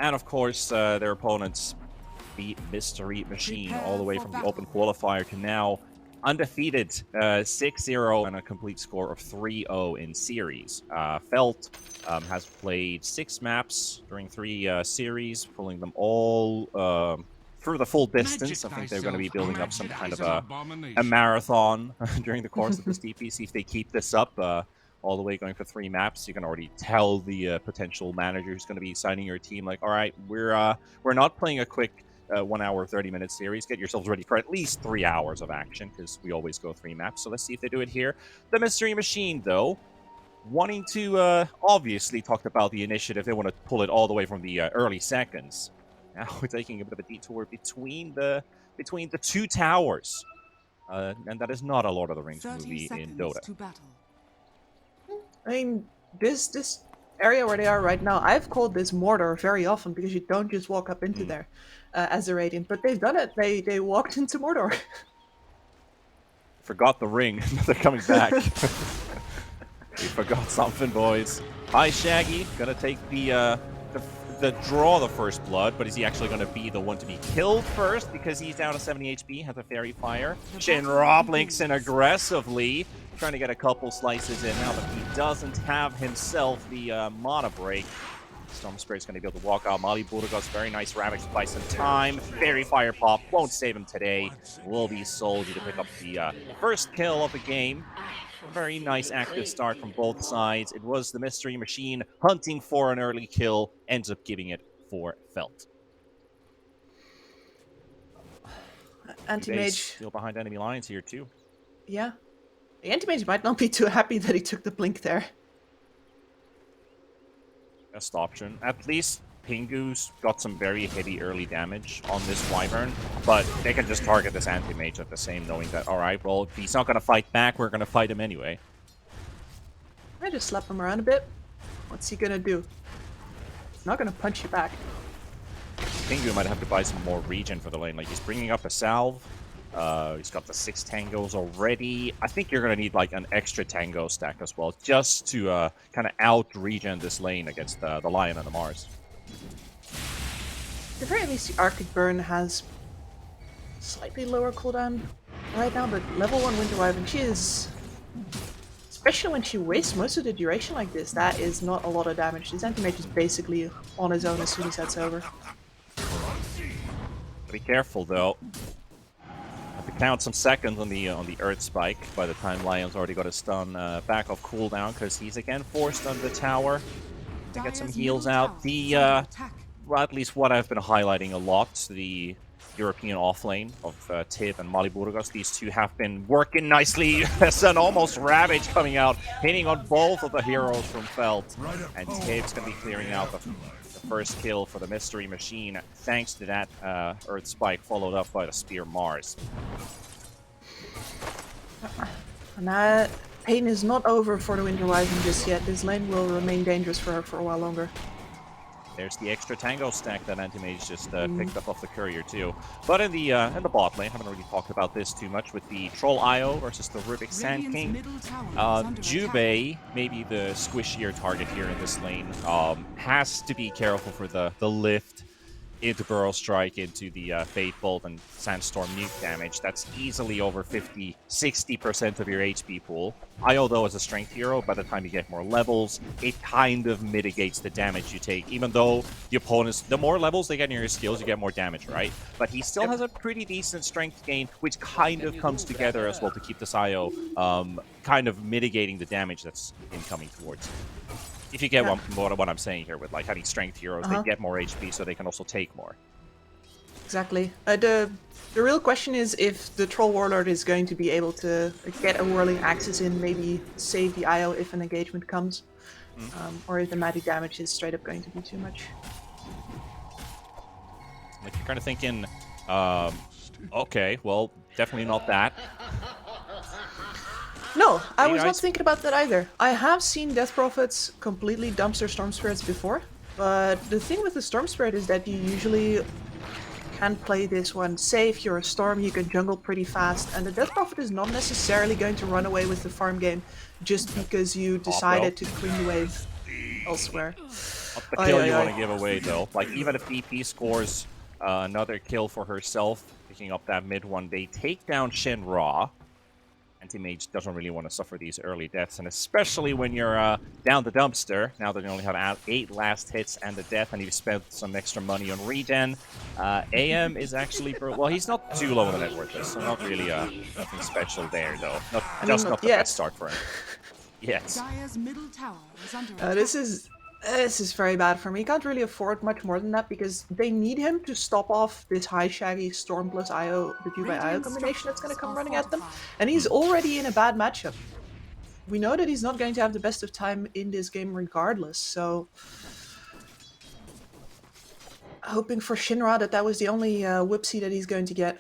And of course, their opponents, the Mystery Machine, all the way from the open qualifier to now undefeated 6-0 and a complete score of 3-0 in series. Felt has played 6 maps during 3 series, pulling them all through the full distance. I think they're going to be building up some kind of a marathon during the course of this DPC. If they keep this up, all the way going for 3 maps, you can already tell the potential manager who's going to be signing your team, like, all right, we're not playing a quick 1 hour 30-minute series. Get yourselves ready for at least 3 hours of action, because we always go 3 maps. So let's see if they do it here. The Mystery Machine, though, wanting to obviously talked about the initiative. They want to pull it all the way from the early seconds. Now we're taking a bit of a detour between the 2 towers, and that is not a Lord of the Rings movie in Dota. I mean, this area where they are right now, I've called this Mordor very often because you don't just walk up into there as a Radiant, but they've done it. They walked into Mordor. Forgot the ring. They're coming back. We forgot something, boys. Hi, Shaggy. Gonna take the draw the first blood, but is he actually gonna be the one to be killed first because he's down to 70 HP, has a Fairy Fire? Shinra blinks in aggressively, trying to get a couple slices in now, but he doesn't have himself the mana break. Storm Spirit's going to be able to walk out. Mali Burgos, very nice Ravage to buy some time. Fairy Fire Pop won't save him today. Will be Soldier to pick up the first kill of the game. A very nice active start from both sides. It was the Mystery Machine hunting for an early kill, ends up giving it for Felt. Anti-Mage still behind enemy lines here too. Yeah. The Anti-Mage might not be too happy that he took the blink there. Best option. At least Pingu's got some very heavy early damage on this Wyvern, but they can just target this Anti-Mage at the same, knowing that, alright, well, if he's not going to fight back, we're going to fight him anyway. I just slap him around a bit. What's he gonna do? He's not gonna punch you back. Pingu might have to buy some more regen for the lane. Like, he's bringing up a salve. He's got the 6 tangos already. I think you're going to need like an extra tango stack as well, just to kind of out-regen this lane against the Lion and the Mars. At the very least, the Arctic Burn has slightly lower cooldown right now, but level 1 Winter Wyvern, she is... Especially when she wastes most of the duration like this, that is not a lot of damage. This Anti-Mage is basically on his own as soon as that's over. Be careful, though. Have to count some seconds on the Earth Spike by the time Lion's already got a stun back off cooldown, because he's again forced under the tower to get some heals out. The well, at least what I've been highlighting a lot, the European offlane of Tiv and Mali Burgos. These two have been working nicely. There's an almost Ravage coming out, hitting on both of the heroes from Felt, and Tiv's going to be clearing out the first kill for the Mystery Machine, thanks to that Earth Spike, followed up by the Spear Mars. And that pain is not over for the Winter Wyvern just yet. This lane will remain dangerous for her for a while longer. There's the extra tango stack that Anti-Mage just picked up off the courier too. But in the bot lane, haven't really talked about this too much with the Troll IO versus the Rubik Sand King. Jubei, maybe the squishier target here in this lane, has to be careful for the lift into Burrow Strike, into the Fate Bolt and Sandstorm nuke damage. That's easily over 50-60% of your HP pool. IO, though, is a strength hero. By the time you get more levels, it kind of mitigates the damage you take. Even though the opponents, the more levels they get in your skills, you get more damage, right? But he still has a pretty decent strength gain, which kind of comes together as well to keep this IO kind of mitigating the damage that's incoming towards him. If you get what I'm saying here with like having strength heroes, they get more HP, so they can also take more. Exactly. The real question is if the Troll Warlord is going to be able to get a Whirling Axis in, maybe save the IO if an engagement comes, or if the magic damage is straight up going to be too much. Like, you're kind of thinking, okay, well, definitely not that. No, I was not thinking about that either. I have seen Death Prophets completely dumpster Storm Spirits before, but the thing with the Storm Spirit is that you usually can play this one safe. You're a Storm, you can jungle pretty fast, and the Death Prophet is not necessarily going to run away with the farm game just because you decided to clean the wave elsewhere. Not the kill you want to give away, though. Like, even if DP scores another kill for herself, picking up that mid one, they take down Shinra. Anti-Mage doesn't really want to suffer these early deaths, and especially when you're down the dumpster, now that you only have 8 last hits and a death, and you've spent some extra money on regen. AM is actually... Well, he's not too low on the net worth, so not really nothing special there, though. Not the best start for him. Yes. This is very bad for me. He can't really afford much more than that because they need him to stop off this high shaggy Storm plus IO, the Q by IO combination that's going to come running at them. And he's already in a bad matchup. We know that he's not going to have the best of time in this game regardless, so... Hoping for Shinra that was the only whipsy that he's going to get.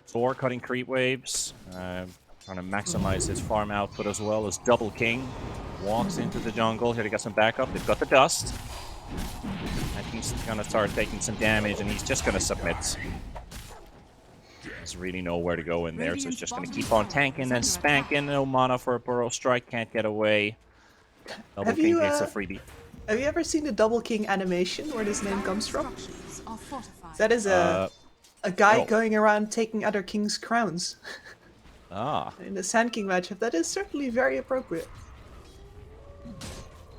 Thor cutting creep waves, trying to maximize his farm output as well as Double King. Walks into the jungle. Here to get some backup. They've got the dust. And he's going to start taking some damage, and he's just going to submit. There's really nowhere to go in there, so it's just going to keep on tanking and spanking. No mana for a Burrow Strike. Can't get away. Double King gets a freebie. Have you ever seen the Double King animation, where this name comes from? That is a guy going around taking other kings' crowns. In the Sand King matchup. That is certainly very appropriate.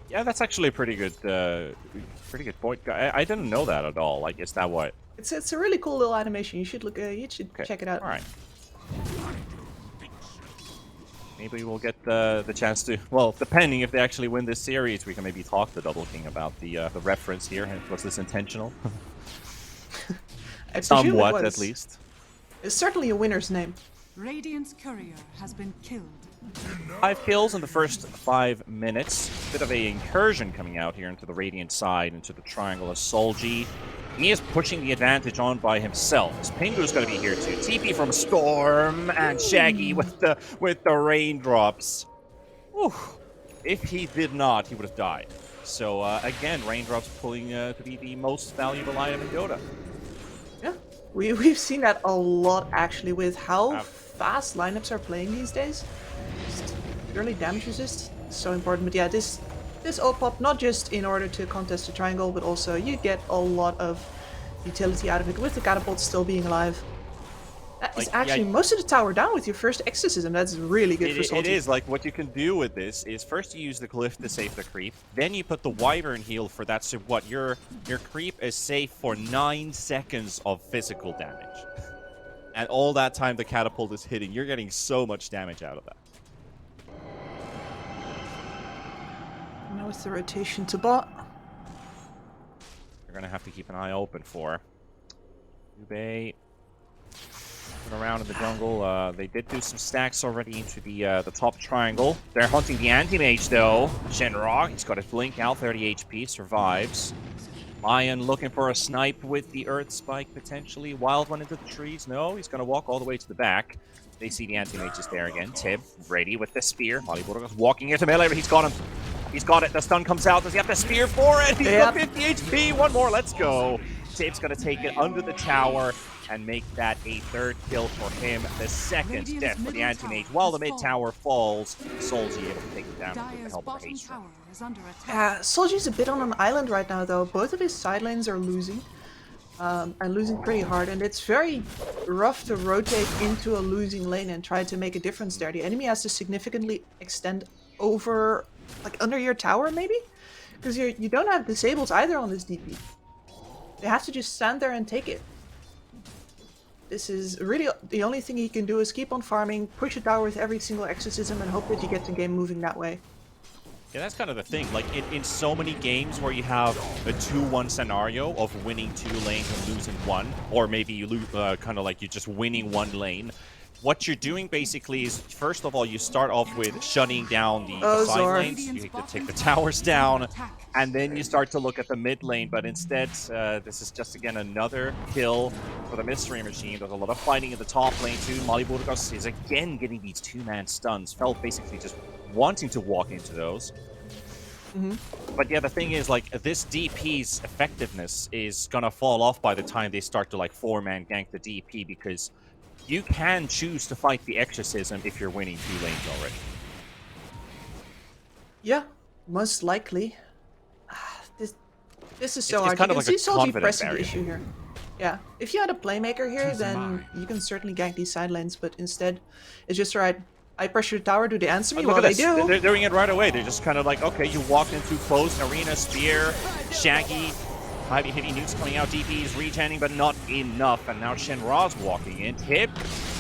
Yeah, that's actually a pretty good point. I didn't know that at all. Like, is that what? It's a really cool little animation. You should look. You should check it out. All right. Maybe we'll get the chance to. Well, depending if they actually win this series, we can maybe talk to Double King about the reference here. Was this intentional? Somewhat, at least. It's certainly a winner's name. Radiant's courier has been killed. 5 kills in the first 5 minutes. Bit of a incursion coming out here into the Radiant side, into the triangle of Solji. He is pushing the advantage on by himself. Pingu's going to be here too. TP from Storm and Shaggy with the raindrops. Whew. If he did not, he would have died. So again, raindrops pulling to be the most valuable item in Dota. Yeah, we've seen that a lot actually with how fast lineups are playing these days. Purely damage resist is so important, but yeah, this ult pop, not just in order to contest the triangle, but also you get a lot of utility out of it with the catapult still being alive. That is actually most of the tower down with your first exorcism. That's really good for Solji. It is. Like, what you can do with this is first you use the glyph to save the creep, then you put the wyvern heal for that, so what, your creep is safe for 9 seconds of physical damage. And all that time the catapult is hitting, you're getting so much damage out of that. Now it's the rotation to bot. You're going to have to keep an eye open for Ube. Around in the jungle. They did do some stacks already into the top triangle. They're hunting the anti-mage though. Shenrog, he's got his blink out, 30 HP, survives. Lion looking for a snipe with the Earth Spike potentially. Wild one into the trees. No, he's going to walk all the way to the back. They see the anti-mage is there again. Tib, Brady with the spear. Molly Burgos walking into melee, but he's got him. He's got it. The stun comes out. Does he have the spear for it? He's got 50 HP. One more. Let's go. Tib's going to take it under the tower and make that a 3rd kill for him. The 2nd death for the anti-mage. While the mid-tower falls, Solji able to take it down with the help of the haste. Solji's a bit on an island right now, though. Both of his side lanes are losing. And losing pretty hard. And it's very rough to rotate into a losing lane and try to make a difference there. The enemy has to significantly extend over, like, under your tower, maybe? Because you don't have disables either on this DP. They have to just stand there and take it. This is really the only thing he can do is keep on farming, push a tower with every single exorcism, and hope that you get the game moving that way. Yeah, that's kind of the thing. Like, in so many games where you have a 2-1 scenario of winning 2 lanes and losing 1, or maybe you lose, kind of like you're just winning 1 lane, what you're doing basically is, first of all, you start off with shutting down the side lanes. You need to take the towers down, and then you start to look at the mid lane. But instead, this is just, again, another kill for the Mystery Machine. There's a lot of fighting in the top lane, too. Molly Burgos is, again, getting these 2-man stuns. Felt basically just wanting to walk into those. But yeah, the thing is, like, this DP's effectiveness is gonna fall off by the time they start to, like, 4-man gank the DP, because you can choose to fight the exorcism if you're winning 2 lanes already. Yeah, Most likely. This is so It's hard. kind You of can like see a Solji confidence pressing the barrier. issue here. Yeah, if you had a playmaker here, then you can certainly gank these side lanes, but instead, it's just right. I pressure the tower, do they answer me? Look Well, at they this. do. They're doing it right away. They're just kind of like, okay, you walked in too close. Arena, Spear, Shaggy. Might be heavy nukes coming out. DP is regening, but not enough. And now Shenra's walking in. Tip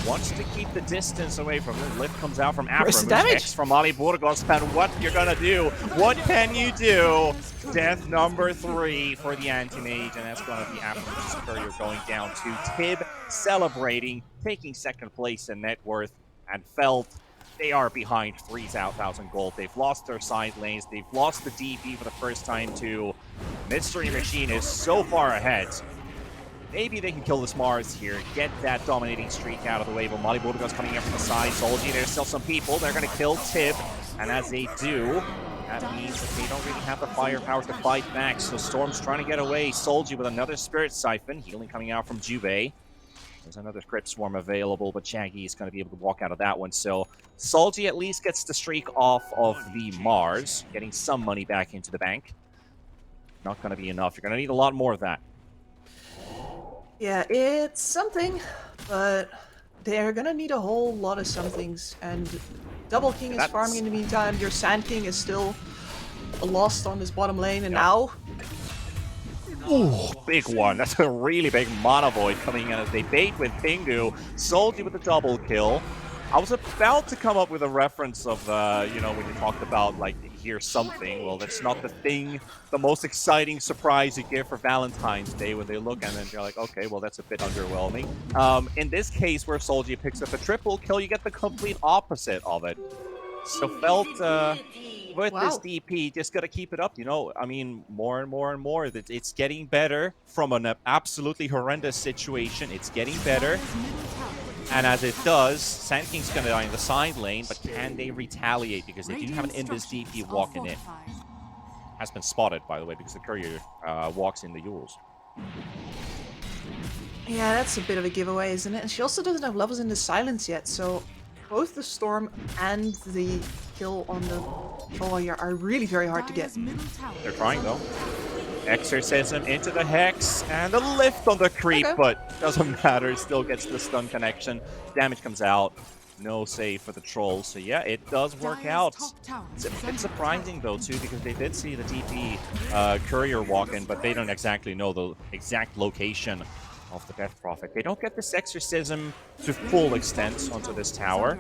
wants to keep the distance away from him. Lift comes out from Where's the Afra. damage? X from Ali Burgos. And what you're going to do? What can you do? Death number 3 for the anti-mage. And that's going to be Afra's Courier going down to Tib, celebrating, taking second place in net worth. And Felt, they are behind 3,000 gold. They've lost their side lanes. They've lost the DP for the first time too. Mystery Machine is so far ahead. Maybe they can kill this Mars here, get that dominating streak out of the way. But Molly Burgos coming in from the side. Solji, there's still some people. They're going to kill Tib. And as they do, that means that they don't really have the firepower to fight back. So Storm's trying to get away. Solji with another Spirit Siphon. Healing coming out from Juve. There's another Crypt Swarm available, but Shaggy is going to be able to walk out of that one. So Solji at least gets the streak off of the Mars, getting some money back into the bank. Not going to be enough. You're going to need a lot more of that. Yeah, it's something, but they're gonna need a whole lot of somethings. And Double King is farming in the meantime. Your Sand King is still lost on this bottom lane, and now... Ooh, big one. That's a really big Mana Void coming in as they bait with Pingu. Solji with the double kill. I was about to come up with a reference of, you know, when you talked about, like, hear something. Well, that's not the thing, the most exciting surprise you get for Valentine's Day when they look and then you're like, okay, well, that's a bit underwhelming. In this case, where Solji picks up a triple kill, you get the complete opposite of it. So Felt, with this DP, just got to keep it up, you know. I mean, more and more and more. It's getting better from an absolutely horrendous situation. It's getting better. And as it does, Sand King's going to die in the side lane, but can they retaliate? Because they do have an Invis DP walking in. Has been spotted, by the way, because the Courier walks in the Yules. Yeah, that's a bit of a giveaway, isn't it? And she also doesn't have levels in the Silence yet, so both the Storm and the kill on the Troll are really very hard to get. They're trying, though. Exorcism into the Hex, and the lift on the creep, but doesn't matter, still gets the stun connection. Damage comes out, no save for the Troll, so yeah, it does work out. It's a bit surprising, though, too, because they did see the DP Courier walk in, but they don't exactly know the exact location of the Death Prophet. They don't get this Exorcism to full extent onto this tower,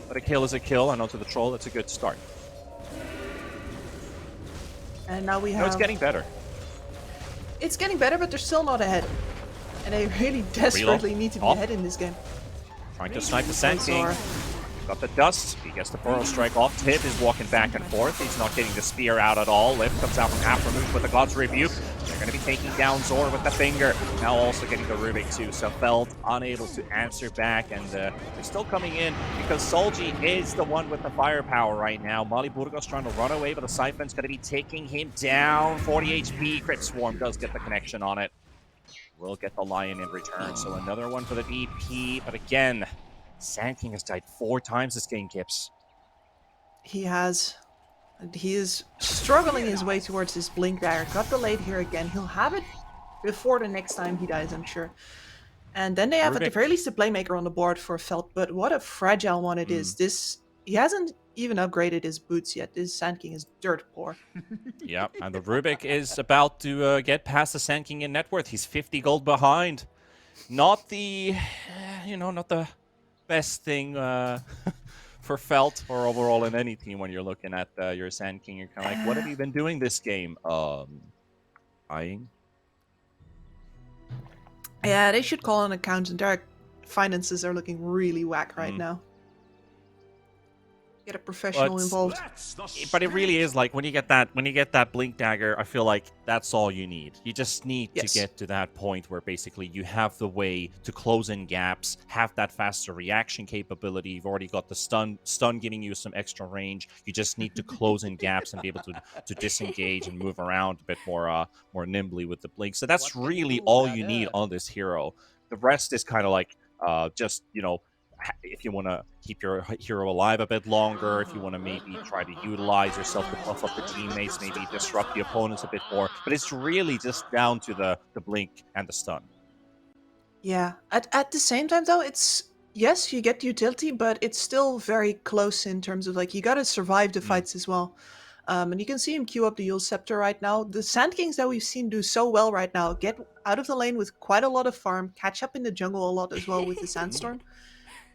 but a kill is a kill, and onto the Troll, it's a good start. And now we have... No, it's getting better. It's getting better, but they're still not ahead. And they really desperately need to be ahead in this game. Trying to snipe the Sand King. Got the dust. He gets the Burrow Strike off. Tib is walking back and forth. He's not getting the spear out at all. Lift comes out from Aframuth with the God's Rebuke. They're going to be taking down Zor with the finger. Now also getting the Rubik too. So Feld unable to answer back. And they're still coming in because Solji is the one with the firepower right now. Molly Burgos trying to run away, but the Siphon's going to be taking him down. 40 HP. Crit Swarm does get the connection on it. Will get the Lion in return. So another one for the DP. But again, Sand King has died 4 times this game, Kips. He has. And he is struggling his way towards this Blink Dagger. Got delayed here again. He'll have it before the next time he dies, I'm sure. And then they have at the very least a Playmaker on the board for Felt. But what a fragile one it is. He hasn't even upgraded his boots yet. This Sand King is dirt poor. Yeah, and the Rubik is about to get past the Sand King in net worth. He's 50 gold behind. Not the, not the best thing for Felt or overall in any team when you're looking at your Sand King. You're kind of like, what have you been doing this game? Eyeing? Yeah, they should call an accountant. Their finances are looking really whack right now. Get a professional involved. But it really is like when you get that Blink Dagger, I feel like that's all you need. You just need to get to that point where basically you have the way to close in gaps, have that faster reaction capability. You've already got the stun giving you some extra range. You just need to close in gaps and be able to disengage and move around a bit more nimbly with the blink. So that's really all you need on this hero. The rest is kind of like if you want to keep your hero alive a bit longer, if you want to maybe try to utilize yourself to buff up the teammates, maybe disrupt the opponents a bit more. But it's really just down to the blink and the stun. Yeah. At the same time, though, it's yes, you get utility, but it's still very close in terms of like you gotta survive the fights as well. And you can see him queue up the Yule Scepter right now. The Sand Kings that we've seen do so well right now get out of the lane with quite a lot of farm, catch up in the jungle a lot as well with the Sandstorm.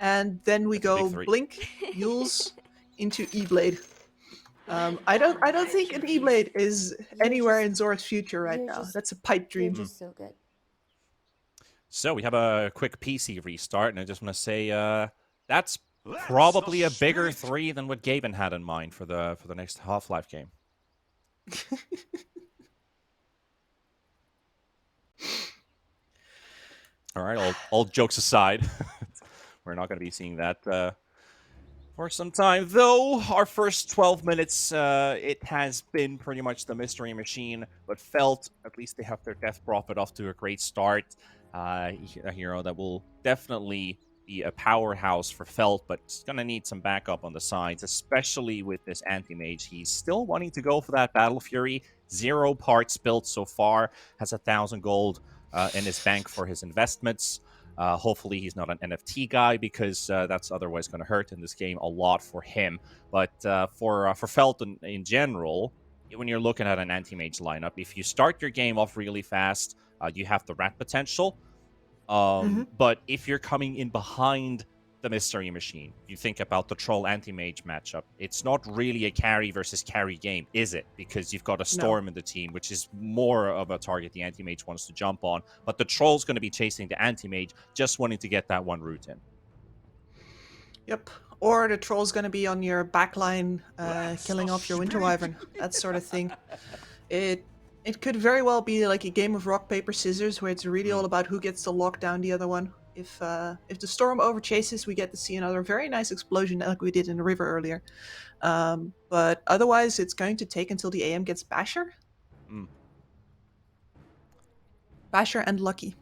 And then we That's a big go three. Blink, Yules into E-Blade. I don't think an E-Blade is anywhere in Zora's future right you're now. just- That's a pipe You're dream. just so good. So we have a quick PC restart, and I just want to say that's probably a bigger 3 than what Gaben had in mind for the next Half-Life game. All right, all jokes aside, we're not going to be seeing that for some time. Though our first 12 minutes, it has been pretty much the Mystery Machine, but Felt, at least they have their Death Prophet off to a great start. A hero that will definitely be a powerhouse for Felt, but it's going to need some backup on the sides, especially with this Anti-Mage. He's still wanting to go for that Battle Fury. 0 parts built so far, has 1,000 gold in his bank for his investments. Hopefully he's not an NFT guy, because that's otherwise going to hurt in this game a lot for him. But for Felt in general, when you're looking at an anti-mage lineup, if you start your game off really fast, you have the rat potential. But if you're coming in behind the Mystery Machine, you think about the Troll anti-mage matchup. It's not really a carry versus carry game, is it? Because you've got a Storm in the team, which is more of a target the anti-mage wants to jump on. But the Troll's going to be chasing the anti-mage, just wanting to get that one route in. Yep. Or the Troll's gonna be on your backline, killing off your Winter Wyvern. That sort of thing. It could very well be like a game of rock, paper, scissors, where it's really all about who gets to lock down the other one. If the Storm overchases, we get to see another very nice explosion like we did in the river earlier. But otherwise, it's going to take until the AM gets Basher. Basher and Lucky.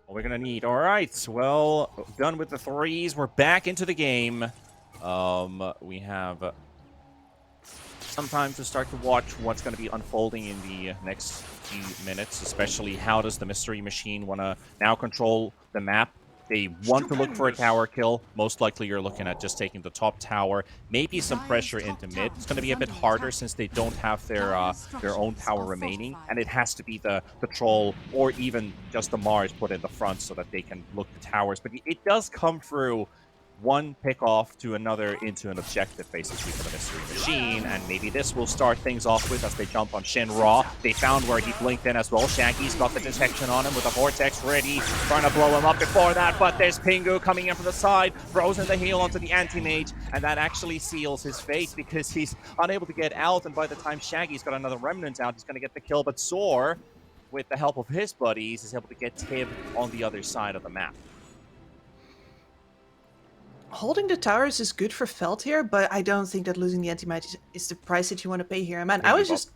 What we're going to need. All right. Well, done with the 3s. We're back into the game. We have some time to start to watch what's going to be unfolding in the next few minutes, especially how does the Mystery Machine want to now control the map. They want to look for a tower kill. Most likely you're looking at just taking the top tower, maybe some pressure into mid. It's going to be a bit harder since they don't have their own tower remaining, and it has to be the Troll or even just the Mars put in the front so that they can look to towers. But it does come through one pick off to another into an objective, basically, for the Mystery Machine, and maybe this will start things off with as they jump on Shinra. They found where he blinked in as well. Shaggy's got the detection on him with a Vortex ready, trying to blow him up before that, but there's Pingu coming in from the side, throws in the heal onto the Anti-Mage, and that actually seals his fate because he's unable to get out, and by the time Shaggy's got another Remnant out, he's going to get the kill, but Soar, with the help of his buddies, is able to get Tib on the other side of the map. Holding the towers is good for Felt here, but I don't think that losing the anti-mage is the price that you want to pay here. Man, I was just...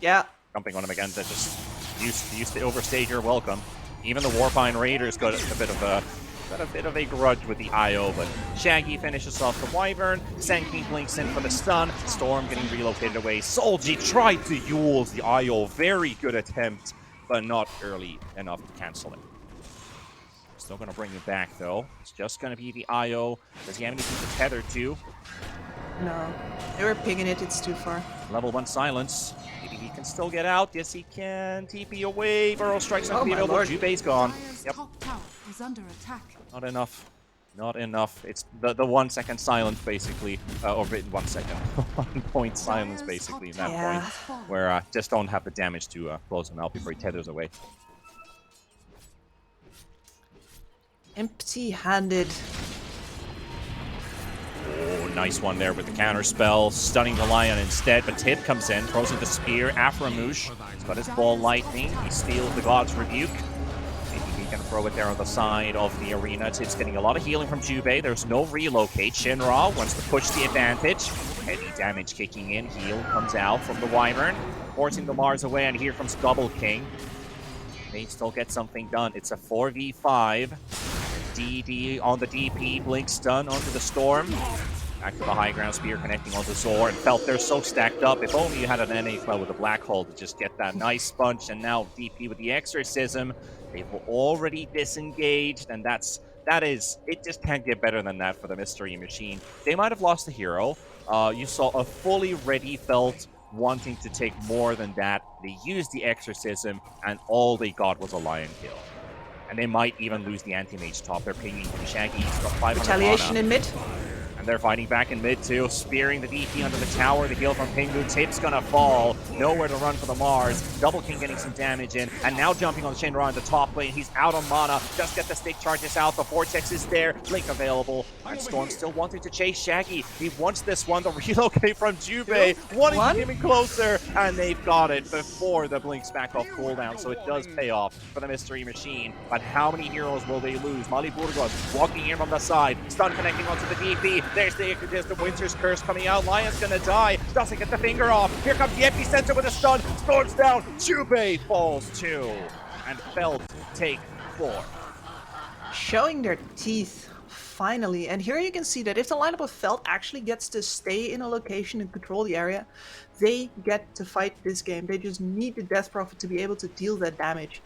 Yeah. Jumping on him again to just used to overstay your welcome. Even the Warpine Raiders got a bit of a grudge with the IO, but Shaggy finishes off the Wyvern. Sand King blinks in for the stun. Storm getting relocated away. Solji tried to use the IO. Very good attempt, but not early enough to cancel it. Still going to bring it back, though. It's just going to be the IO. Does he have anything to tether to? No. They were pinging it. It's too far. Level 1 silence. Maybe he can still get out. Yes, he can. TP away. Burrow strikes not my available. lord. Jubei's gone. Dire's Yep. top tower is under attack. Not enough. Not enough. It's the 1 second silence, basically. Or 1 second. 1 point silence, basically, in that Yeah. point. Where just don't have the damage to close him out before he tethers away. Empty-handed. Oh, nice one there with the counter spell, stunning the Lion instead, but Tib comes in, throws in the spear, Aframoosh, he's got his ball lightning, he steals the God's Rebuke. Maybe he can throw it there on the side of the arena. Tib's getting a lot of healing from Jubei, there's no relocate. Shinra wants to push the advantage, heavy damage kicking in, heal comes out from the Wyvern, forcing the Mars away, and here comes Double King. They still get something done. It's a 4v5. DD on the DP, blink stun onto the Storm. Back to the high ground spear connecting onto Zor, and felt they're so stacked up. If only you had an NHL with a black hole to just get that nice bunch, and now DP with the exorcism. They've already disengaged, and it just can't get better than that for the Mystery Machine. They might have lost a hero. You saw a fully ready Felt wanting to take more than that. They used the exorcism, and all they got was a lion kill. And they might even lose the anti-mage top. They're pinging Shaggy. He's got 500 Retaliation mana. in mid. And they're fighting back in mid too, spearing the DP under the tower. The heal from Pingu. Tip's gonna fall. Nowhere to run for the Mars. Double King getting some damage in. And now jumping on Shinra in the top lane. He's out on mana. Just get the stick charges out. The Vortex is there. Blink available. And Storm still wanting to chase Shaggy. He wants this one. The relocate from Jubei. Wanting to get him closer. And they've got it before the Blink's back off cooldown. So it does pay off for the Mystery Machine. But how many heroes will they lose? Mali Burgos walking in from the side. Stun connecting onto the DP. There's the Winter's Curse coming out. Lion's gonna die. Doesn't get the finger off. Here comes the epicenter with a stun. Storms down. Jubei falls too. And Felt take 4. Showing their teeth, finally. And here you can see that if the lineup of Felt actually gets to stay in a location and control the area, they get to fight this game. They just need the Death Prophet to be able to deal that damage.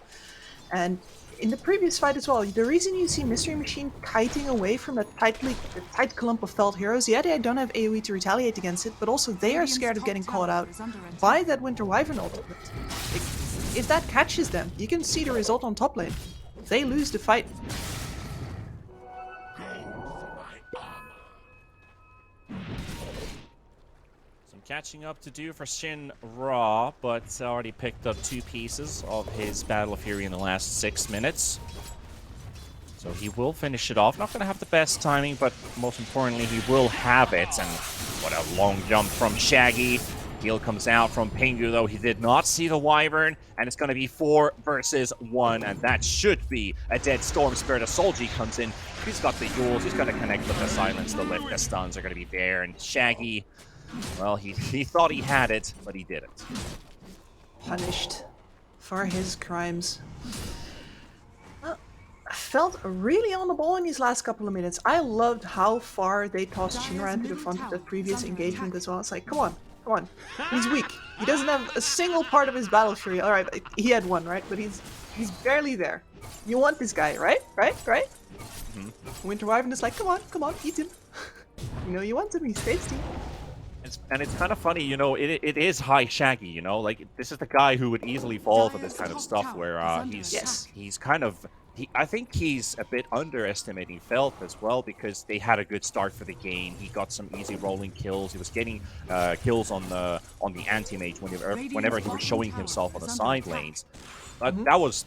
And in the previous fight as well, the reason you see Mystery Machine kiting away from the tight clump of Felt heroes, yeah, they don't have AoE to retaliate against it, but also they are scared of getting caught out by that Winter Wyvern ultimate. If that catches them, you can see the result on top lane. They lose the fight. Catching up to do for Shin Ra, but already picked up 2 pieces of his Battle of Fury in the last 6 minutes. So he will finish it off. Not going to have the best timing, but most importantly, he will have it. And what a long jump from Shaggy. Heal comes out from Pingu, though he did not see the Wyvern. And it's going to be 4 versus 1, and that should be a dead Storm Spirit. A Solji comes in. He's got the Yules. He's going to connect with the Silence. The Lift, the stuns are going to be there. And Shaggy... well, he thought he had it, but he didn't. Punished for his crimes. Well, I felt really on the ball in these last couple of minutes. I loved how far they tossed Shinra into the front of the previous engagement as well. It's like, come on, come on. He's weak. He doesn't have a single part of his Battle Fury. Alright, he had one, right? But he's barely there. You want this guy, right? Right? Mm-hmm. Winter Wyvern is like, come on, eat him. You know you want him, he's tasty. And it's kind of funny, you know, it is high Shaggy, you know, like this is the guy who would easily fall for this kind of stuff where he's kind of, I think he's a bit underestimating Felt as well because they had a good start for the game. He got some easy rolling kills. He was getting kills on the anti-mage whenever he was showing himself on the side lanes. But that was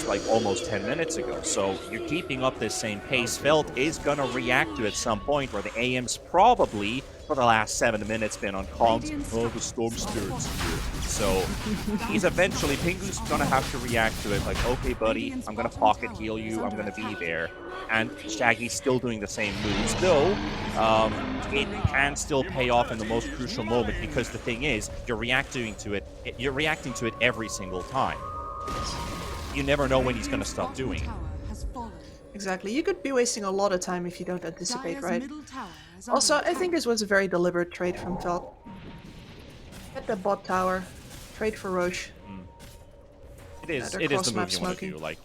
like almost 10 minutes ago. So you're keeping up this same pace. Felt is gonna react to at some point where the AM's probably for the last 7 minutes been on comms. Oh, the Storm Spirit's here. So he's eventually, Pingu's gonna have to react to it. Like, okay, buddy, I'm gonna pocket heal you. I'm gonna be there. And Shaggy's still doing the same moves, though it can still pay off in the most crucial moment because the thing is, you're reacting to it every single time. You never know when he's going to stop doing it. Exactly. You could be wasting a lot of time if you don't anticipate, right? Also, I think this was a very deliberate trade from Felt. Get the bot tower, trade for Roche. It is the move you want to do. Like,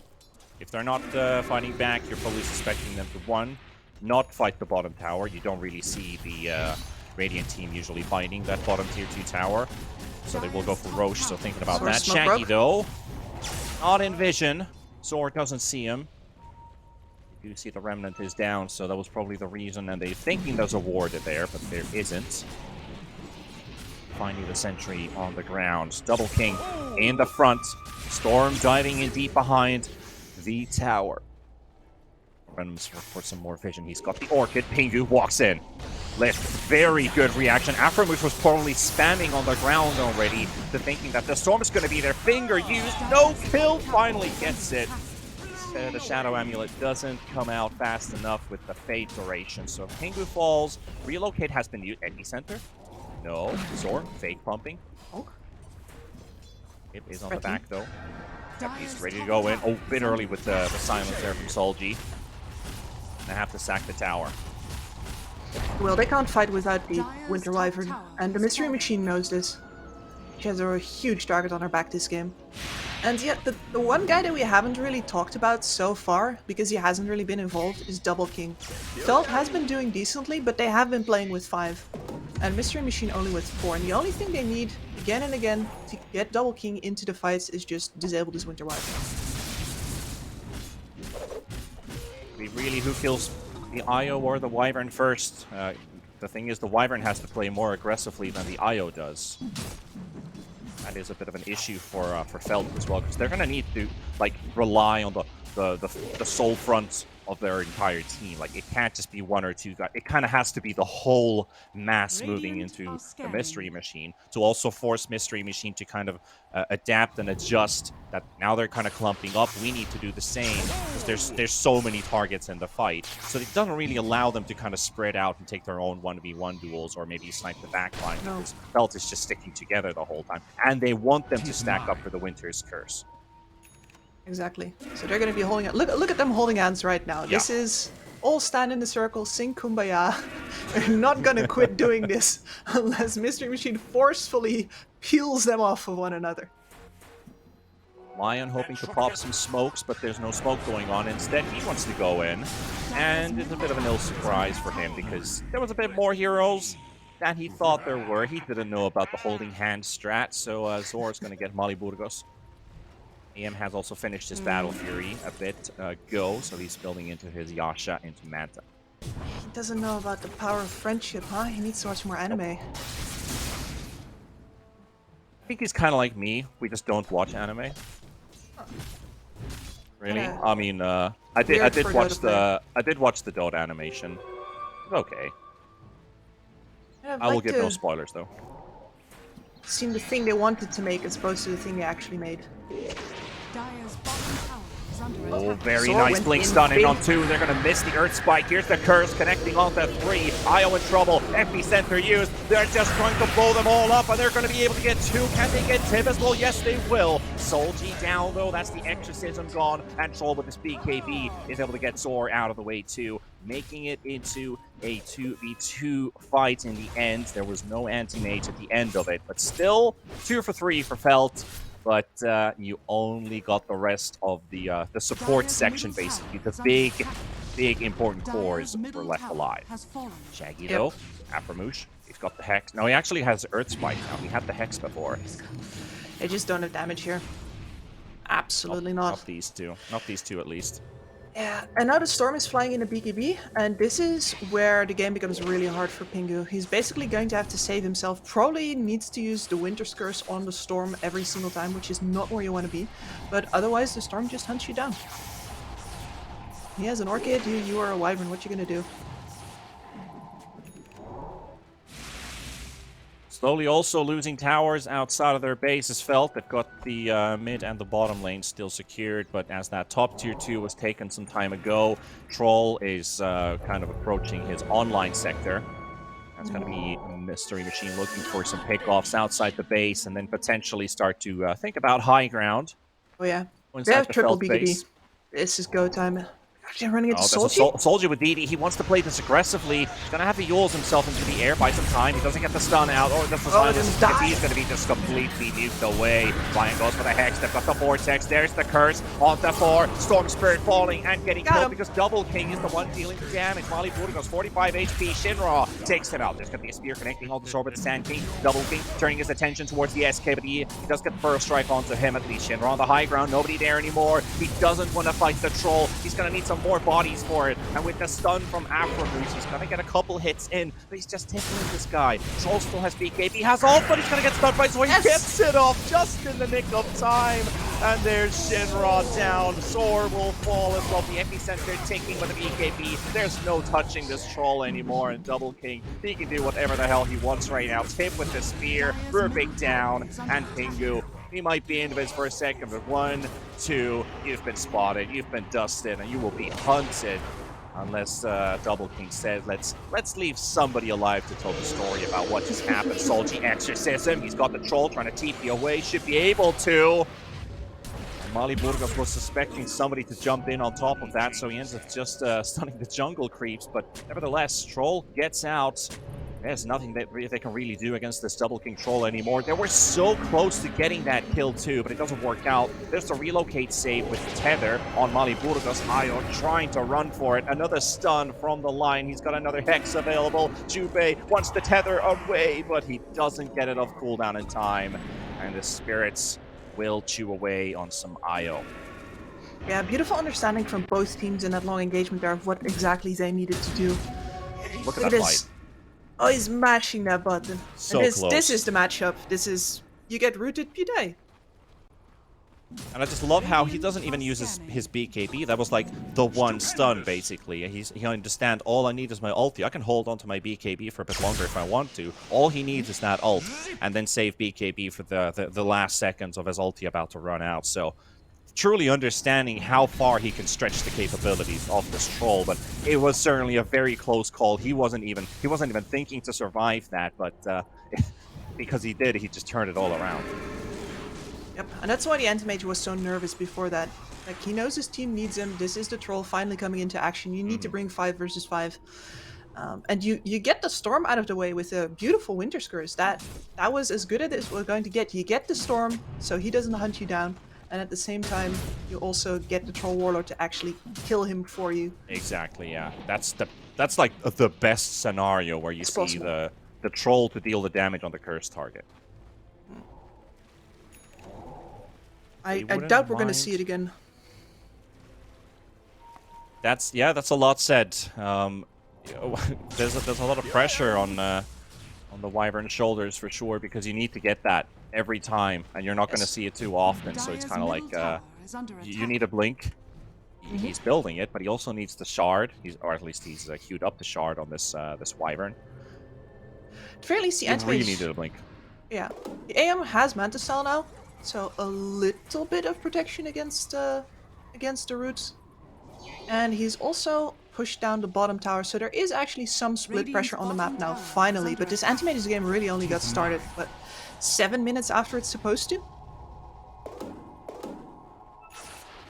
if they're not fighting back, you're probably suspecting them to, one, not fight the bottom tower. You don't really see the Radiant team usually fighting that bottom tier 2 tower. So they will go for Roche, so thinking about that. Shaggy, though, not in vision. Zor doesn't see him. You do see the Remnant is down, so that was probably the reason. And they're thinking there's a ward there, but there isn't. Finding the sentry on the ground. Double King in the front. Storm diving in deep behind the tower. Runs for some more vision. He's got the Orchid. Pingu walks in. Lift. Very good reaction. Afromush was probably spamming on the ground already to thinking that the Storm is going to be their finger used. No kill. Finally gets it. The Shadow Amulet doesn't come out fast enough with the Fade duration. So Pingu falls. Relocate has been used. Epicenter? No. Zor. Fake pumping. Oh. It is on the back though. Yep, he's ready to go in. Oh, a bit early with the silence there from Solji. Gonna have to sack the tower. Well, they can't fight without the Dire's Winter top Wyvern, tower and the has Mystery fallen. Machine knows this. She has a huge target on her back this game. And yet, the one guy that we haven't really talked about so far, because he hasn't really been involved, is Double King. Felt has been doing decently, but they have been playing with 5. And Mystery Machine only with 4. And the only thing they need, again and again, to get Double King into the fights is just disable this Winter Wyvern. Really, who kills the IO or the Wyvern first? The thing is, the Wyvern has to play more aggressively than the IO does. That is a bit of an issue for Felt as well, because they're gonna need to like rely on the sole front of their entire team. Like, it can't just be 1 or 2 guys. It kind of has to be the whole mass moving Radiant into are the scanning. Mystery Machine to also force Mystery Machine to kind of adapt and adjust. That now they're kind of clumping up. We need to do the same because there's so many targets in the fight. So it doesn't really allow them to kind of spread out and take their own 1v1 duels or maybe snipe the backline. No. Because Felt is just sticking together the whole time, and they want them to stack up for the Winter's Curse. Exactly. So they're going to be holding... Look at them holding hands right now. Yeah. This is... All stand in the circle, sing Kumbaya. They're not going to quit doing this unless Mystery Machine forcefully peels them off of one another. Lion hoping to pop some smokes, but there's no smoke going on. Instead, he wants to go in. And it's a bit of an ill surprise for him because there was a bit more heroes than he thought there were. He didn't know about the holding hand strat, so Zor's going to get Mali Burgos. AM has also finished his Battle Fury a bit ago, so he's building into his Yasha into Manta. He doesn't know about the power of friendship, huh? He needs to watch more anime. I think he's kind of like me. We just don't watch anime. Really? Yeah. I mean, I Weird did for watch Dota the Dota animation. It's okay. I'd I will like give to no spoilers though. seen the thing they wanted to make as opposed to the thing they actually made. Dire's bottom tower is under Oh, attack. very Sword nice. went Blink in stunning big. on 2. They're going to miss the Earth Spike. Here's the Curse connecting onto 3. IO in trouble. Epicenter used. They're just trying to blow them all up, and they're going to be able to get 2. Can they get Tib as well? Yes, they will. Solji down, though. That's the Exorcism gone. And Troll with his BKB is able to get Zor out of the way, too, making it into a 2v2 fight in the end. There was no anti-mage at the end of it, but still 2 for 3 for Felt. But you only got the rest of the support Dire's section, middle basically. tower The is under big, attack. big important cores Dire's were middle left tower alive. has fallen. Shaggy, Yep. though, Aframoosh, he's got the Hex. No, he actually has Earth Spike now. He had the Hex before. They just don't have damage here. Absolutely not. Not these two. Not these two, at least. Yeah, and now the Storm is flying in a BKB, and this is where the game becomes really hard for Pingu. He's basically going to have to save himself. Probably needs to use the Winter's Curse on the Storm every single time, which is not where you want to be. But otherwise, the Storm just hunts you down. He has an Orchid, you are a Wyvern, what you gonna do? Slowly also losing towers outside of their base is Felt. They've got the mid and the bottom lane still secured, but as that top tier 2 was taken some time ago, Troll is kind of approaching his online sector. That's going to be Mystery Machine looking for some pickoffs outside the base and then potentially start to think about high ground. Oh yeah, Inside they have the triple Felt BKB. base. This is go time. They're running into Oh, there's a Solji? Soldier with DD. He wants to play this aggressively. He's going to have to Yules himself into the air by some time. He doesn't get the stun out. Or this is Oh, didn't die. He's going to be just completely nuked away. Lion goes for the Hex. They've got the Vortex. There's the Curse on the 4. Storm Spirit falling and getting Got killed him. because Double King is the one dealing the damage. Mali Burgos, 45 HP. Shinra takes him out. There's going to be a spear connecting all the sword with the Sand King. Double King turning his attention towards the SK, but he does get the first strike onto him at least. Shinra on the high ground. Nobody there anymore. He doesn't want to fight the Troll. He's going to need some more bodies for it, and with the stun from Aframoosh, he's gonna get a couple hits in, but he's just tickling this guy. Troll still has BKB, he has ult, but he's gonna get stunned by Zor. He Yes! gets it off just in the nick of time, and there's Shinra down. Zor will fall as well. The epicenter ticking with the BKB. There's no touching this Troll anymore, and Double King, he can do whatever the hell he wants right now. Tip with the spear, Rubik down, and Pingu. He might be into this for a second, but 1, 2, you've been spotted, you've been dusted, and you will be hunted. Unless Double King says, let's leave somebody alive to tell the story about what just happened. Solji Exorcism, he's got the Troll trying to TP away, should be able to. Mali Burgos was suspecting somebody to jump in on top of that, so he ends up just stunning the jungle creeps. But nevertheless, Troll gets out. There's nothing that they can really do against this Double King Troll anymore. They were so close to getting that kill too, but it doesn't work out. There's a relocate save with Tether on Mali Burgos. Ayo trying to run for it. Another stun from the line. He's got another Hex available. Jubei wants the Tether away, but he doesn't get it off cooldown in time. And the Spirits will chew away on some Ayo. Yeah, beautiful understanding from both teams in that long engagement there of what exactly they needed to do. Look at that fight. Oh, he's mashing that button. So and close. This is the matchup. This is... You get rooted, you die. And I just love how he doesn't even use his BKB. That was like the one stun, basically. He understands all I need is my ulti. I can hold on to my BKB for a bit longer if I want to. All he needs is that ult, and then save BKB for the last seconds of his ulti about to run out. So, truly understanding how far he can stretch the capabilities of this Troll, but it was certainly a very close call. He wasn't even thinking to survive that, but because he did, he just turned it all around. Yep, and that's why the Anti-Mage was so nervous before that. Like, he knows his team needs him. This is the Troll finally coming into action. You need to bring 5 versus 5. And you get the Storm out of the way with a beautiful Winter Curse. That was as good as we're going to get. You get the Storm, so he doesn't hunt you down. And at the same time, you also get the Troll Warlord to actually kill him for you. Exactly, yeah. That's like the best scenario where you see possible. the Troll to deal the damage on the cursed target. I doubt we're going to see it again. That's a lot said. There's a lot of pressure on the Wyvern's shoulders for sure, because you need to get that every time, and you're not going to see it too often. So it's kind of like you need a blink. He's building it, but he also needs the shard. Or at least he's queued up the shard on this Wyvern. At very least, the Anti-Mage... really needed a blink. Yeah, the AM has Manta Cell now, so a little bit of protection against the roots. And he's also pushed down the bottom tower, so there is actually some split pressure on the map now, finally. But this Anti-Mage game really only got started, but 7 minutes after it's supposed to.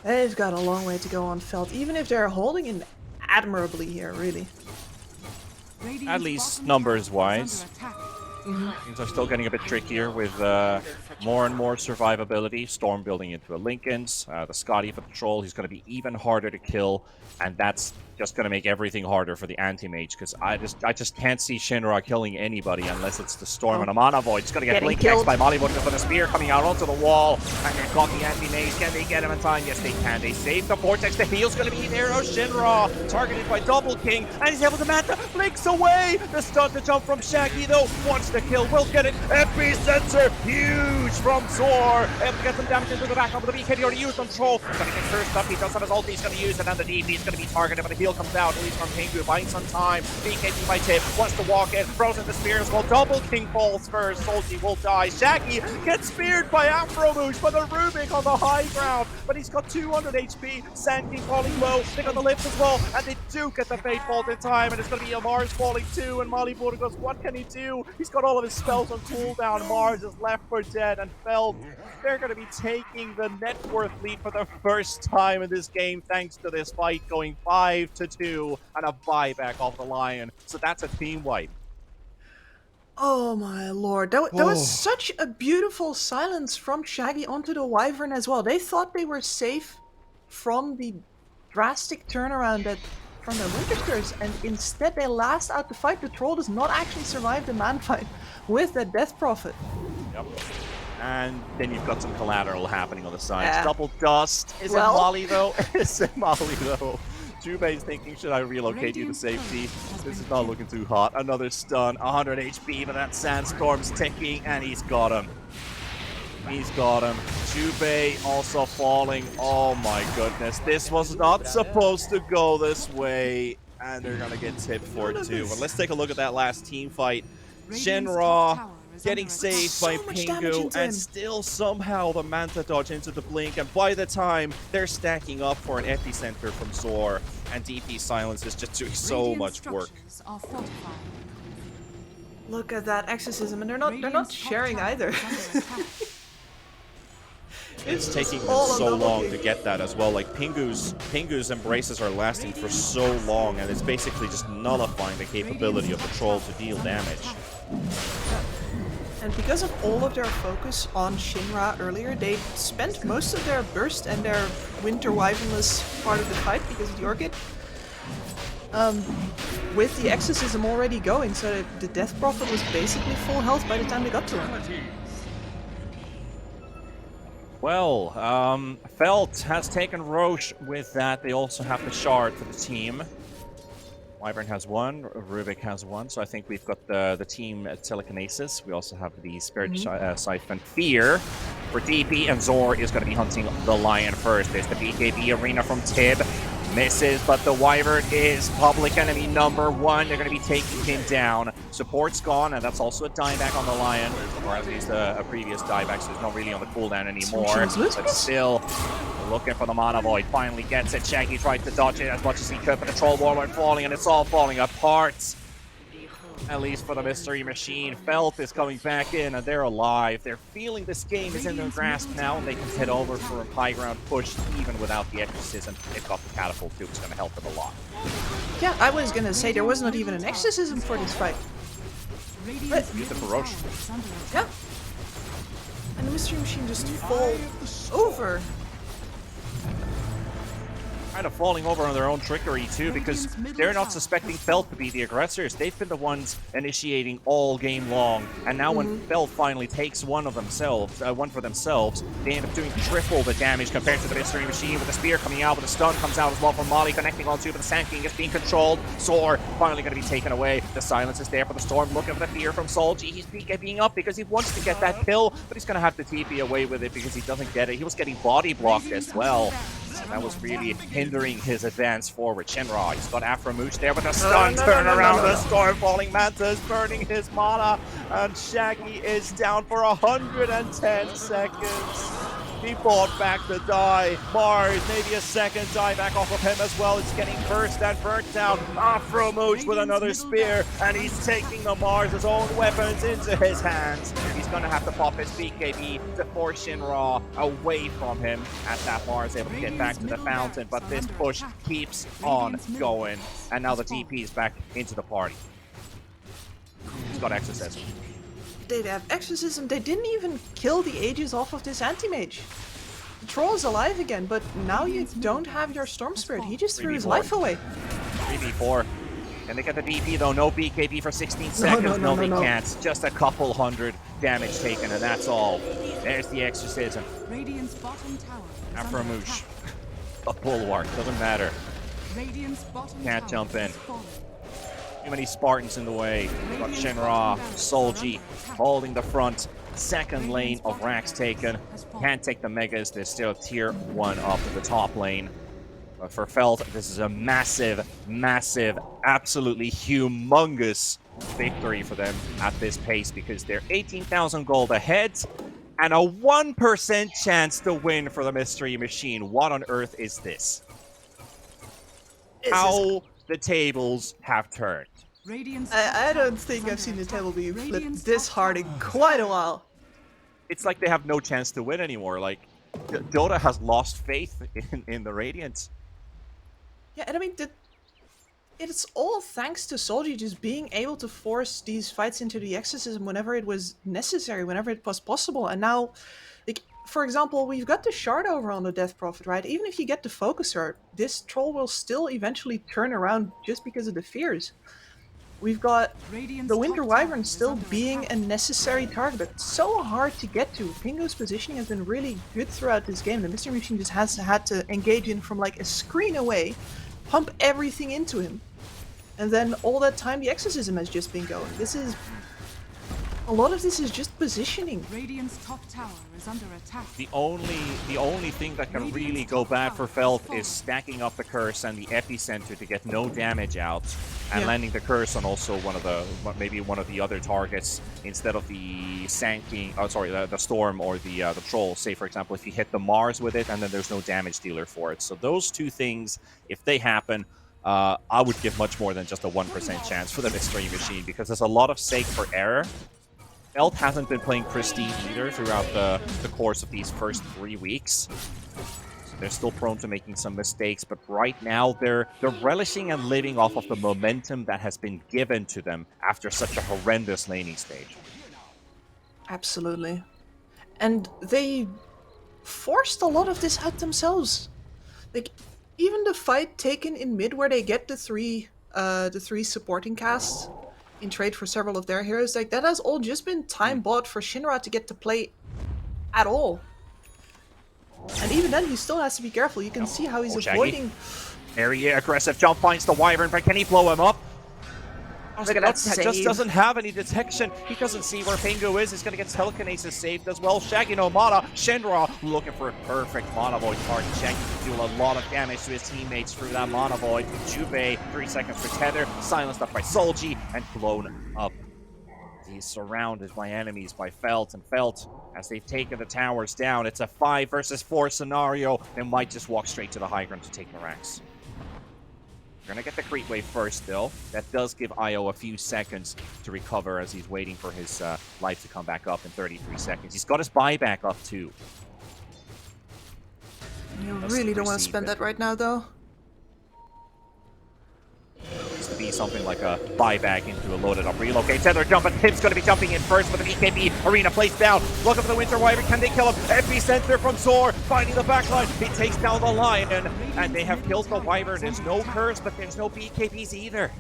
They've got a long way to go on Felt, even if they're holding in admirably here, really. At least numbers-wise. Things are still getting a bit trickier with more and more survivability. Storm building into a Linken's. The Scotty for the Troll, he's going to be even harder to kill, and that's just going to make everything harder for the Anti-Mage, because I just can't see Shinra killing anybody unless it's the Storm and a Mana Void. He's going to get blink X by Mollywood with a spear coming out onto the wall, and they've got the Anti-Mage. Can they get him in time? Yes, they can. They save the Vortex. The heal's going to be there. Oh, Shinra targeted by Double King, and he's able to Manta. Blinks away. The stun to jump from Shaggy, though. Wants the kill. Will get it. Epicenter. Huge from Zor. Able to get some damage into the back of the BK. He already used on Troll. He's going to get cursed up. He does have his ulti. He's going to use it, and the DP is going to be targeted, but the heal comes out. At least from Pingu. Buying some time. BKB by Tip. Wants to walk in. Throws in the spears. Well, Double King falls first. Solti will die. Shaggy gets speared by Afromush, but the Rubik on the high ground. But he's got 200 HP. Sand King falling low. They got the lift as well. And they do get the Fate Bolt in time. And it's going to be Mars falling too. And Mali Burgos, what can he do? He's got all of his spells on cooldown. Mars is left for dead. And Feld, they're going to be taking the net worth lead for the first time in this game, thanks to this fight going 5-2 and a buyback off the Lion. So that's a team wipe. Oh my lord, that was such a beautiful silence from Shaggy onto the Wyvern as well. They thought they were safe from the drastic turnaround from the Winter Curse, and instead they last out the fight. The Troll does not actually survive the man fight with that Death Prophet. Yep. And then you've got some collateral happening on the side. Yeah. Double dust. Is it Molly though? Is it Molly though? Jubei's thinking, should I relocate you to safety? This is not looking too hot. Another stun, 100 HP, but that Sandstorm's ticking, and he's got him. He's got him. Jubei also falling. Oh my goodness. This was not supposed to go this way. And they're going to get tipped for it too. But let's take a look at that last team fight. Shinra getting saved by Pingu, and still somehow the Manta dodge into the blink, and by the time they're stacking up for an epicenter from Zor, and DP Silence is just doing so much work. Look at that exorcism, and they're not sharing either. It's taking them all on so double long kick. to get that as well. Like Pingu's embraces are lasting for so long, and it's basically just nullifying the capability of the troll to deal damage. And because of all of their focus on Shinra earlier, they spent most of their burst and their Winter Wyvernless part of the fight because of the Orchid. With the Exorcism already going, so the Death Prophet was basically full health by the time they got to him. Well, Felt has taken Roche with that. They also have the shard for the team. Wyvern has one, Rubik has one, so I think we've got the team Telekinesis. We also have the Spirit Siphon Fear for DP, and Zor is going to be hunting the Lion first. There's the BKB Arena from Tib. Misses, but the Wyvern is public enemy number 1. They're going to be taking him down. Support's gone, and that's also a dieback on the Lion, or at least a previous dieback, so it's not really on the cooldown anymore. But still, looking for the Mana Void. Finally gets it. Shaggy tried to dodge it as much as he could, but the Troll Warlord falling, and it's all falling apart. At least for the Mystery Machine. Felt is coming back in, and they're alive. They're feeling this game is in their grasp now, and they can head over for a high ground push, even without the Exorcism. They've got the Catapult too, it's going to help them a lot. Yeah, I was gonna say there was not even an Exorcism for this fight. But, Use it for Roche. yeah. And the Mystery Machine just falls over. Kind of falling over on their own trickery too, because they're not suspecting Felt to be the aggressors. They've been the ones initiating all game long, and now when Felt finally takes one for themselves, they end up doing triple the damage compared to the Mystery Machine, with the spear coming out, with the stun comes out as well from Molly, connecting onto, but the Sand King is being controlled. Zor finally going to be taken away. The silence is there for the Storm, looking for the fear from Solji. He's BKBing up because he wants to get that kill, but he's going to have to TP away with it because he doesn't get it. He was getting body blocked as well. And that was really hindering his advance forward. Shinra, he's got Aframoosh there with a stun turn around. The Storm Falling Mantis burning his mana, and Shaggy is down for 110 seconds. He fought back the die. Mars, maybe a second die back off of him as well. It's getting burst and burnt down. Aframoosh with another spear, and he's taking the Mars' own weapons into his hands. He's going to have to pop his BKB to force Shinra away from him, as that Mars is able to get back to the fountain. But this push keeps on going, and now the DP is back into the party. He's got Exorcism. They have Exorcism. They didn't even kill the Aegis off of this Anti-Mage. The Troll is alive again, but now you don't have your Storm Spirit. He just threw his life away. 3v4. Can they get the DP though? No BKB for 16 seconds. No, they can't. Just a couple hundred damage taken, and that's all. There's the Exorcism. Radiant's bottom tower is under Aframoosh. attack. A bulwark. Doesn't matter. Radiant's bottom Can't tower jump in. is falling. Too many Spartans in the way. Got Shinra, Solji holding the front. Second lane of Rax taken. Can't take the Megas. There's still tier 1 up at the top lane. But for Felt, this is a massive, massive, absolutely humongous victory for them at this pace, because they're 18,000 gold ahead and a 1% chance to win for the Mystery Machine. What on earth is this? How the tables have turned. Radiant's I don't think I've seen the table be flipped this hard in quite a while. It's like they have no chance to win anymore. Like, Dota has lost faith in the Radiant. Yeah, and I mean, it's all thanks to Solji just being able to force these fights into the Exorcism whenever it was necessary, whenever it was possible. And now, like, for example, we've got the shard over on the Death Prophet, right? Even if you get the Focuser, this troll will still eventually turn around just because of the fears. We've got the Winter Wyvern still being a necessary target, but so hard to get to. Pingu's positioning has been really good throughout this game. The Mystery Machine just has had to engage in from like a screen away, pump everything into him, and then all that time the Exorcism has just been going. A lot of this is just positioning. Radiant's top tower is under attack. The only thing that can really go bad for Felt is stacking up the curse and the epicenter to get no damage out, and landing the curse on also maybe one of the other targets instead of the Sand King. Oh, sorry, the Storm or the Troll. Say for example, if you hit the Mars with it, and then there's no damage dealer for it. So those two things, if they happen, I would give much more than just a 1% chance for the Mystery Machine, because there's a lot of sake for error Felt hasn't been playing pristine either throughout the course of these first 3 weeks. So they're still prone to making some mistakes, but right now they're relishing and living off of the momentum that has been given to them after such a horrendous laning stage. Absolutely. And they forced a lot of this out themselves. Like, even the fight taken in mid where they get the three supporting casts in trade for several of their heroes, like that has all just been time bought for Shinra to get to play at all. And even then, he still has to be careful. You can see how he's avoiding. Very aggressive jump, finds the Wyvern, but can he blow him up? Look at that save. Just doesn't have any detection. He doesn't see where Pingu is. He's going to get telekinesis saved as well. Shaggy no mana. Shinra looking for a perfect Mana Void target. Shaggy can do a lot of damage to his teammates through that Mana Void. Jubei, 3 seconds for Tether. Silenced up by Solji and blown up. He's surrounded by enemies by Felt, and Felt, as they've taken the towers down, it's a 5 versus 4 scenario. They might just walk straight to the high ground to take the ranks. We're gonna get the creep wave first, though. That does give Io a few seconds to recover as he's waiting for his life to come back up in 33 seconds. He's got his buyback up, too. You really don't want to spend that right now, though. Needs to be something like a buyback into a loaded up relocate. Tether jump, and Pip's going to be jumping in first with the BKB. Arena placed down. Look up for the Winter Wyvern. Can they kill him? Epicenter from Zor, finding the backline. He takes down the Lion, and they have killed the Wyvern. There's no curse, but there's no BKBs either.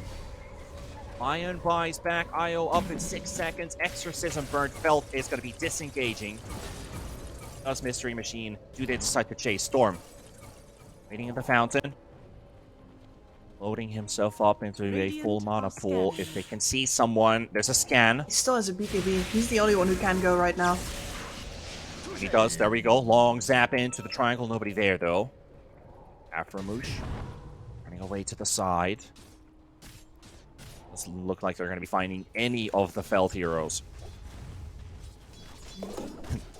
Lion buys back. Io up in 6 seconds. Exorcism burn. Felt is going to be disengaging. Does Mystery Machine. Do they decide to chase Storm? Waiting in the fountain. Loading himself up into a full mana pool. If they can see someone, there's a scan. He still has a BKB. He's the only one who can go right now. He does. There we go. Long zap into the triangle. Nobody there, though. Aframoosh running away to the side. Doesn't look like they're going to be finding any of the Felt heroes.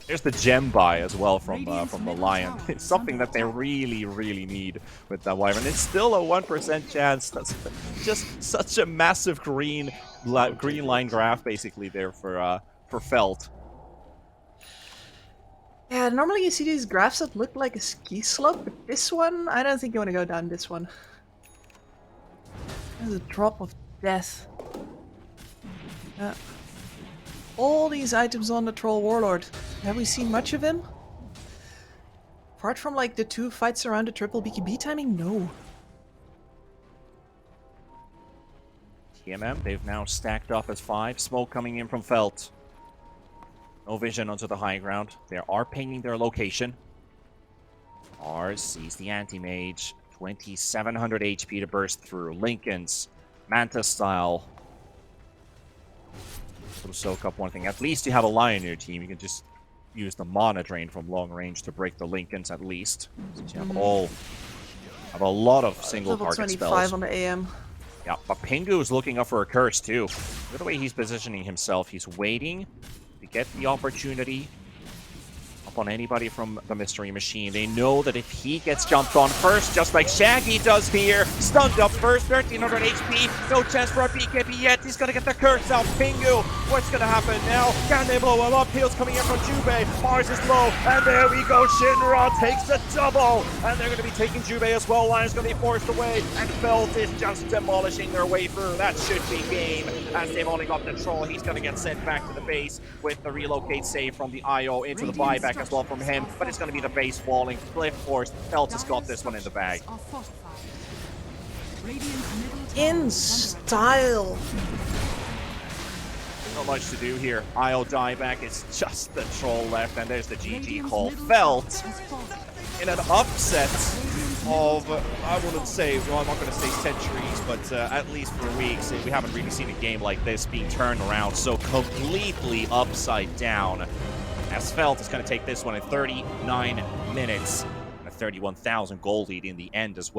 There's the gem buy as well from the Lion. It's something that they really, really need with that Wyvern. It's still a 1% chance. That's just such a massive green line graph basically there for Felt. Yeah, normally you see these graphs that look like a ski slope, but this one, I don't think you want to go down this one. There's a drop of death. All these items on the Troll Warlord. Have we seen much of him? Apart from like the 2 fights around the triple BKB timing, no. TMM, they've now stacked up as 5. Smoke coming in from Felt. No vision onto the high ground. They are pinging their location. Ars sees the anti-mage. 2700 HP to burst through. Linken's Manta style. To soak up one thing. At least you have a Lion in your team. You can just use the mana drain from long range to break the Linken's at least. Since you have a lot of single Level target 25 spells. on the AM. Yeah, but Pingu is looking up for a curse too. Look at the way he's positioning himself. He's waiting to get the opportunity up on anybody from the Mystery Machine. They know that if he gets jumped on first, just like Shaggy does here, stunned up first, 1300 HP, no chance for a BKB yet. He's gonna get the curse out. Pingu, what's gonna happen now? Can they blow him up? Heals coming in from Jubei. Mars is low, and there we go. Shinra takes the double, and they're gonna be taking Jubei as well. Lion's gonna be forced away, and Felt is just demolishing their way through. That should be game, as they've only got the Troll. He's gonna get sent back to the base with the relocate save from the IO into the buyback as well from him, but it's going to be the base falling. Cliff Force, Felt has got this one in the bag. In style. Not much to do here. IO dieback, it's just the Troll left, and there's the GG call. Felt in an upset of, I wouldn't say, well, I'm not going to say centuries, but at least for weeks, we haven't really seen a game like this being turned around so completely upside down. As Felt is going to take this one in 39 minutes. A 31,000 goal lead in the end as well.